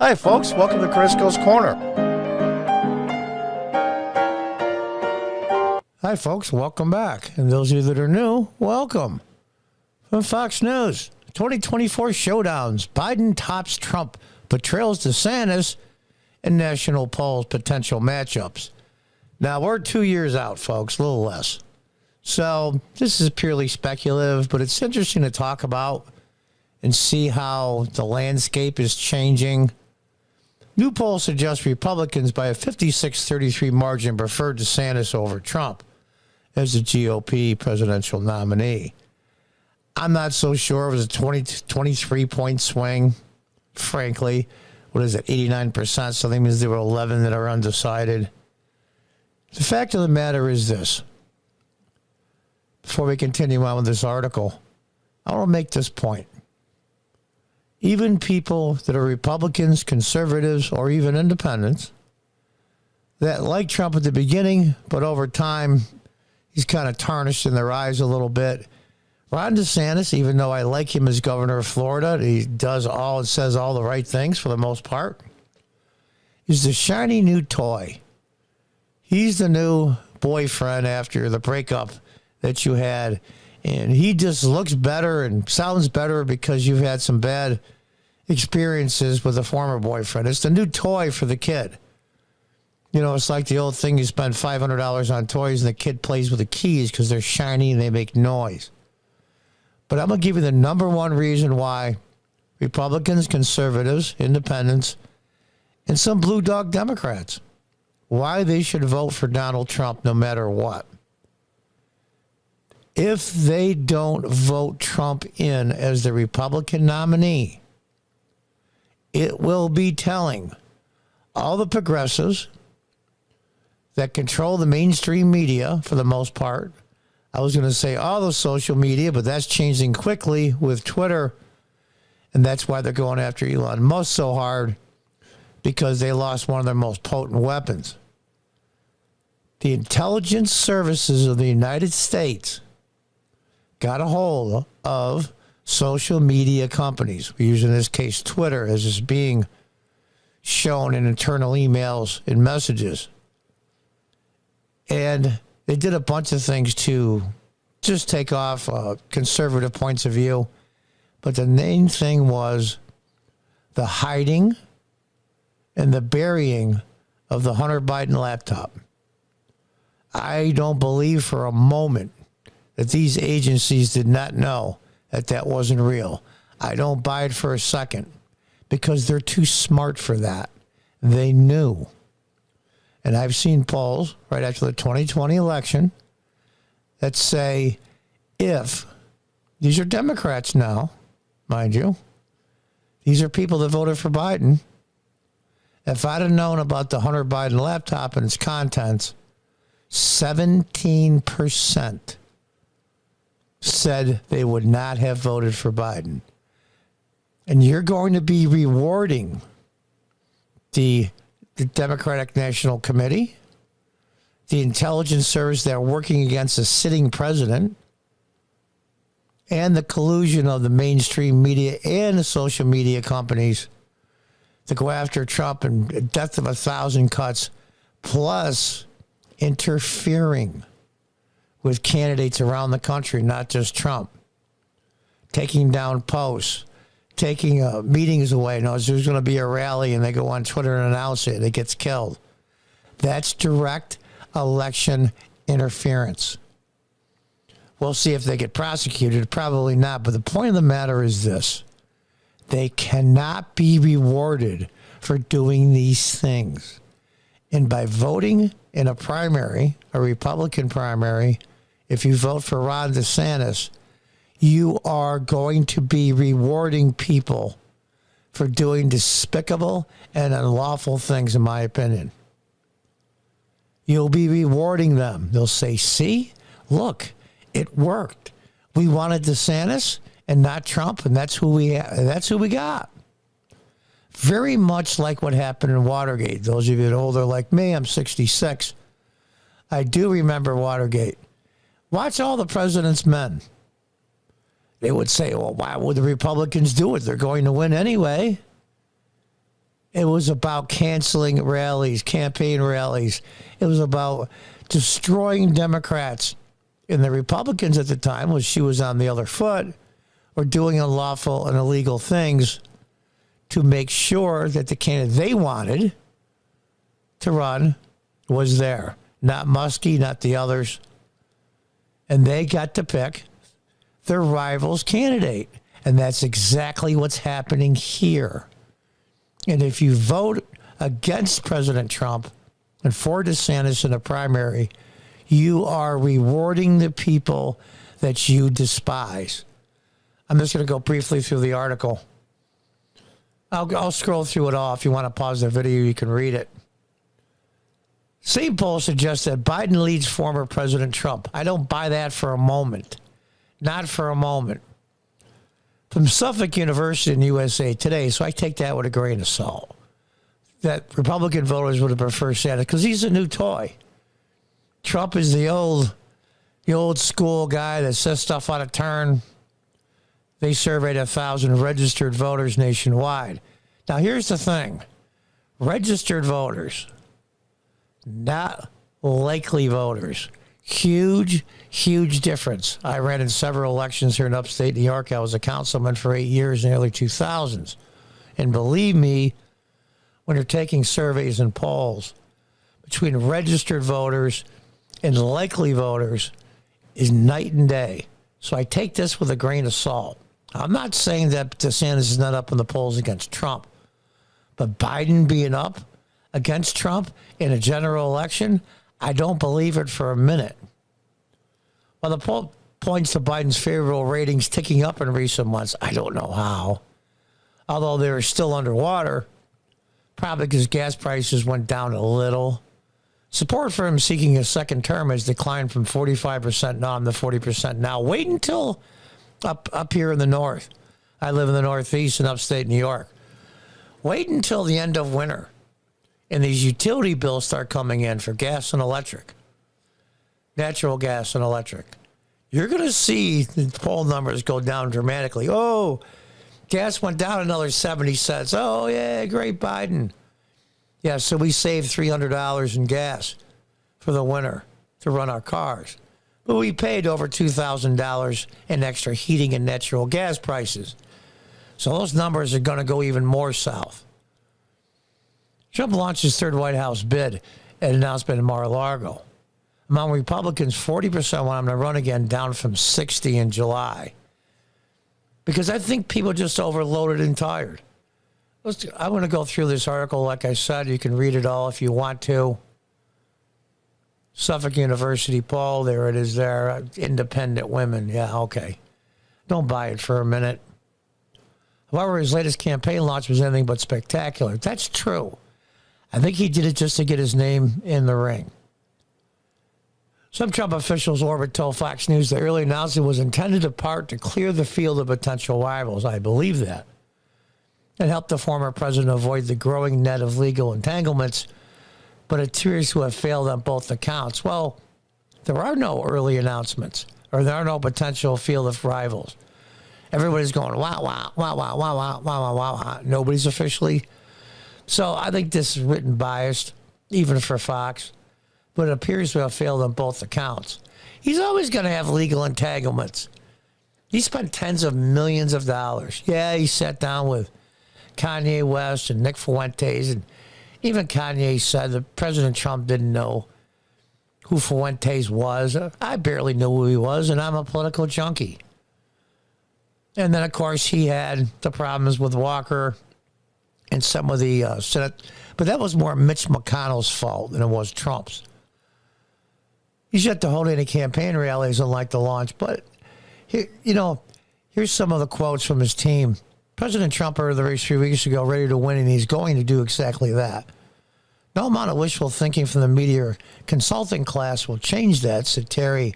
Hi, folks. Welcome to Crisco's Corner. Hi, folks. Welcome back. And those of you that are new, welcome. From Fox News, 2024 showdowns. Biden tops Trump, but trails DeSantis in national polls potential matchups. Now, we're 2 years out, folks, a little less. So this is purely speculative, but it's interesting to talk about and see how the landscape is changing. New polls suggest Republicans by a 56-33 margin prefer DeSantis over Trump as the GOP presidential nominee. I'm not so sure it was a 23-point swing, frankly. What is it, 89%? So that means there were 11 that are undecided. The fact of the matter is this. Before we continue on with this article, I want to make this point. Even people that are Republicans, conservatives, or even independents that like Trump at the beginning, but over time, he's kind of tarnished in their eyes a little bit. Ron DeSantis, even though I like him as governor of Florida, he does all and says all the right things for the most part, is the shiny new toy. He's the new boyfriend after the breakup that you had. And he just looks better and sounds better because you've had some bad experiences with a former boyfriend. It's the new toy for the kid. You know, it's like the old thing, you spend $500 on toys and the kid plays with the keys because they're shiny and they make noise. But I'm going to give you the number one reason why Republicans, conservatives, independents, and some blue dog Democrats, why they should vote for Donald Trump no matter what. If they don't vote Trump in as the Republican nominee, it will be telling all the progressives that control the mainstream media for the most part. I was going to say all the social media, but that's changing quickly with Twitter. And that's why they're going after Elon Musk so hard, because they lost one of their most potent weapons. The intelligence services of the United States got a hold of social media companies. We use in this case Twitter as is being shown in internal emails and messages. And they did a bunch of things to just take off conservative points of view. But the main thing was the hiding and the burying of the Hunter Biden laptop. I don't believe for a moment that these agencies did not know that that wasn't real. I don't buy it for a second because they're too smart for that. They knew. And I've seen polls right after the 2020 election that say if, these are Democrats now, mind you, these are people that voted for Biden. If I'd have known about the Hunter Biden laptop and its contents, 17% said they would not have voted for Biden. And you're going to be rewarding the Democratic National Committee, the intelligence service that are working against a sitting president, and the collusion of the mainstream media and the social media companies to go after Trump and death of 1,000 cuts, plus interfering with candidates around the country, not just Trump, taking down posts, taking meetings away. No, there's going to be a rally and they go on Twitter and announce it. It gets killed. That's direct election interference. We'll see if they get prosecuted. Probably not. But the point of the matter is this. They cannot be rewarded for doing these things. And by voting in a primary, a Republican primary, if you vote for Ron DeSantis, you are going to be rewarding people for doing despicable and unlawful things, in my opinion. You'll be rewarding them. They'll say, see, look, it worked. We wanted DeSantis and not Trump, and that's who we got. Very much like what happened in Watergate. Those of you that are older like me, I'm 66. I do remember Watergate. Watch All the President's Men. They would say, well, why would the Republicans do it? They're going to win anyway. was about canceling rallies, campaign rallies. It was about destroying Democrats. And the Republicans at the time, when she was on the other foot, were doing unlawful and illegal things to make sure that the candidate they wanted to run was there. Not Muskie, not the others. And they got to pick their rival's candidate. And that's exactly what's happening here. And if you vote against President Trump and for DeSantis in a primary, you are rewarding the people that you despise. I'm just going to go briefly through the article. I'll scroll through it all. If you want to pause the video, you can read it. Same poll suggests that Biden leads former President Trump. I don't buy that for a moment. Not for a moment. From Suffolk University in USA Today, so I take that with a grain of salt, that Republican voters would have preferred Sanders because he's a new toy. Trump is the old school guy that says stuff out of turn. They surveyed 1,000 registered voters nationwide. Now, here's the thing. Registered voters, not likely voters. Huge, huge difference. I ran in several elections here in upstate New York. I was a councilman for 8 years in the early 2000s. And believe me, when you're taking surveys and polls, between registered voters and likely voters is night and day. So I take this with a grain of salt. I'm not saying that DeSantis is not up in the polls against Trump, but Biden being up against Trump in a general election, I don't believe it for a minute. Well, the poll points to Biden's favorable ratings ticking up in recent months. I don't know how. Although they're still underwater, probably because gas prices went down a little. Support for him seeking a second term has declined from 45% now to 40% now. Wait until up here in the north. I live in the Northeast in upstate New York. Wait until the end of winter and these utility bills start coming in for gas and electric, natural gas and electric. You're going to see the poll numbers go down dramatically. Oh, gas went down another 70 cents. Oh, yeah, great Biden. Yeah, so we saved $300 in gas for the winter to run our cars. But we paid over $2,000 in extra heating and natural gas prices. So those numbers are going to go even more south. Trump launched his third White House bid at an announcement in Mar-a-Lago. Among Republicans, 40% want him to run again, down from 60 in July. Because I think people are just overloaded and tired. I want to go through this article. Like I said, you can read it all if you want to. Suffolk University poll, there it is there. Independent women. Yeah, okay. Don't buy it for a minute. However, his latest campaign launch was anything but spectacular. That's true. I think he did it just to get his name in the ring. Some Trump officials orbit told Fox News the early announcement was intended in part to clear the field of potential rivals. I believe that. It helped the former president avoid the growing net of legal entanglements, but it appears to have failed on both accounts. Well, there are no early announcements, or there are no potential field of rivals. Everybody's going, wow, wow, wow, wow, wow, wow, wow, wow, wow. Nobody's officially. So I think this is written biased, even for Fox, but it appears to have failed on both accounts. He's always going to have legal entanglements. He spent tens of millions of dollars. Yeah, he sat down with Kanye West and Nick Fuentes, and even Kanye said that President Trump didn't know who Fuentes was. I barely knew who he was, and I'm a political junkie. And then, of course, he had the problems with Walker and some of the Senate. But that was more Mitch McConnell's fault than it was Trump's. He's yet to hold any campaign rallies, unlike the launch. But, here's some of the quotes from his team. President Trump entered the race 3 weeks ago ready to win, and he's going to do exactly that. No amount of wishful thinking from the media or consulting class will change that, said Terry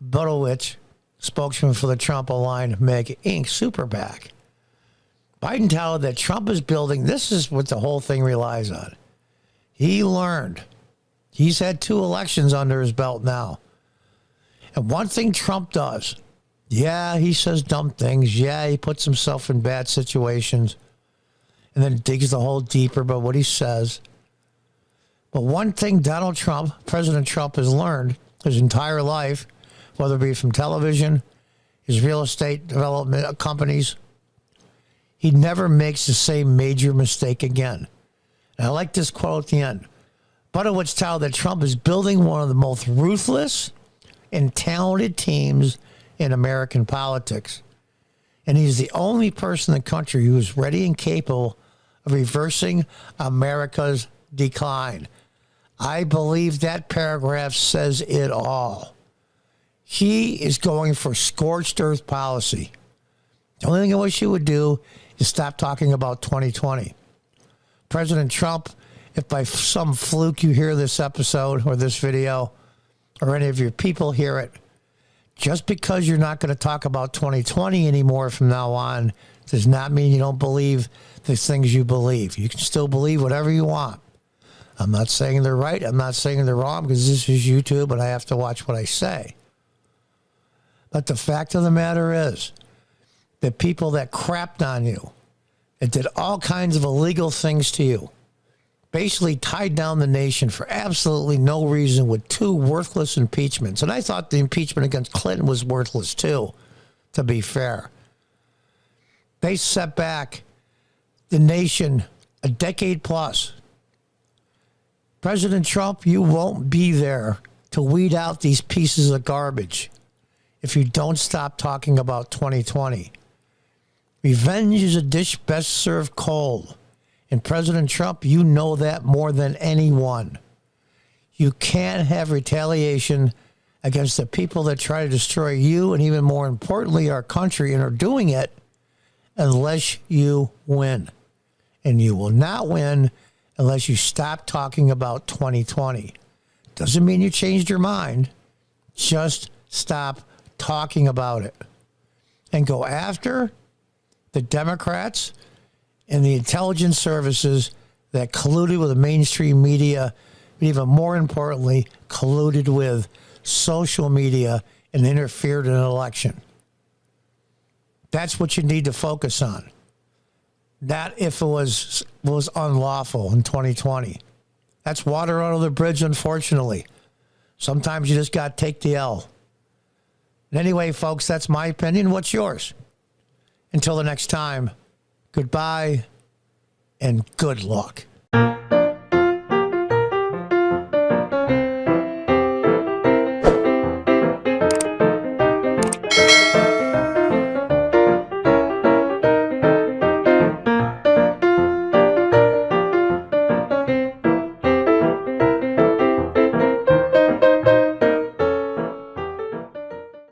Budowich, spokesman for the Trump-aligned MAGA Inc. Super PAC. Biden touted that Trump is building, this is what the whole thing relies on. He learned. He's had 2 elections under his belt now. And one thing Trump does, yeah, he says dumb things. Yeah, he puts himself in bad situations. and then digs the hole deeper about what he says. But one thing President Trump has learned his entire life, whether it be from television, his real estate development companies, he never makes the same major mistake again. And I like this quote at the end. Budowitz touted that Trump is building one of the most ruthless and talented teams in American politics. And he's the only person in the country who is ready and capable of reversing America's decline. I believe that paragraph says it all. He is going for scorched earth policy. The only thing I wish he would do is stop talking about 2020. President Trump, if by some fluke you hear this episode or this video, or any of your people hear it, just because you're not going to talk about 2020 anymore from now on does not mean you don't believe the things you believe. You can still believe whatever you want. I'm not saying they're right. I'm not saying they're wrong because this is YouTube and I have to watch what I say. But the fact of the matter is that people that crapped on you, that did all kinds of illegal things to you, basically tied down the nation for absolutely no reason with 2 worthless impeachments. And I thought the impeachment against Clinton was worthless too, to be fair. They set back the nation a decade plus. President Trump, you won't be there to weed out these pieces of garbage if you don't stop talking about 2020. Revenge is a dish best served cold. And President Trump, you know that more than anyone. You can't have retaliation against the people that try to destroy you and even more importantly, our country, and are doing it unless you win. And you will not win unless you stop talking about 2020. Doesn't mean you changed your mind. Just stop talking about it. And go after the Democrats and the intelligence services that colluded with the mainstream media, but even more importantly, colluded with social media and interfered in an election. That's what you need to focus on. Not if it was unlawful in 2020. That's water under the bridge, unfortunately. Sometimes you just got to take the L. Anyway, folks, that's my opinion. What's yours? Until the next time, goodbye and good luck.